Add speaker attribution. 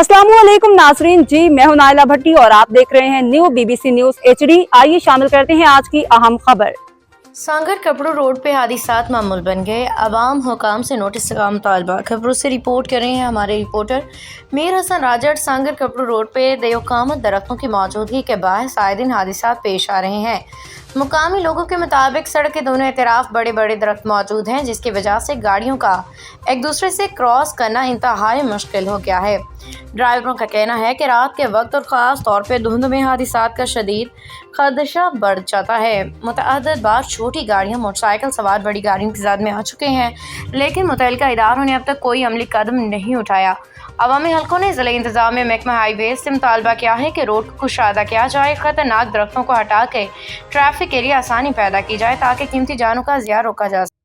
Speaker 1: अस्सलाम वालेकुम नाजरीन जी, मैं हूं नाइला भट्टी और आप देख रहे हैं न्यू BBC न्यूज HD। आइए शामिल करते हैं आज की अहम खबर।
Speaker 2: सांगर कपड़ू रोड पे हादसात मामूल बन गए। अवाम हुकाम से नोटिस का मुतालबा। खबरों से रिपोर्ट कर रहे हैं हमारे रिपोर्टर मीर हसन राजड़। सांगर कपड़ू रोड पे देवकामत दरख्तों की मौजूदगी के बायस आए दिन हादसात पेश आ रहे हैं। मुकामी लोगों के मुताबिक सड़क के दोनों तरफ बड़े बड़े दरख्त मौजूद हैं, जिसकी वजह से गाड़ियों का एक दूसरे से क्रॉस करना इंतहाई मुश्किल हो गया है। ड्राइवरों का कहना है कि रात के वक्त और ख़ास तौर पर धुंध में हादसात का शदीद खदशा बढ़ जाता है। मुतअद्दिद बार छोटी गाड़ियां मोटरसाइकिल सवार बड़ी गाड़ियों की ज़द में आ चुके हैं, लेकिन मुतल्लिका इदारों ने अब तक कोई अमली कदम नहीं उठाया। अवामी हलकों ने ज़िला इंतज़ामिया महकमा हाईवेज से मुतालबा किया है कि रोड को कुशादा किया जाए, ख़तरनाक दरख्तों को हटा के ट्रैफिक के लिए आसानी पैदा की जाए ताकि कीमती जानों का ज़िया रोका जा सके।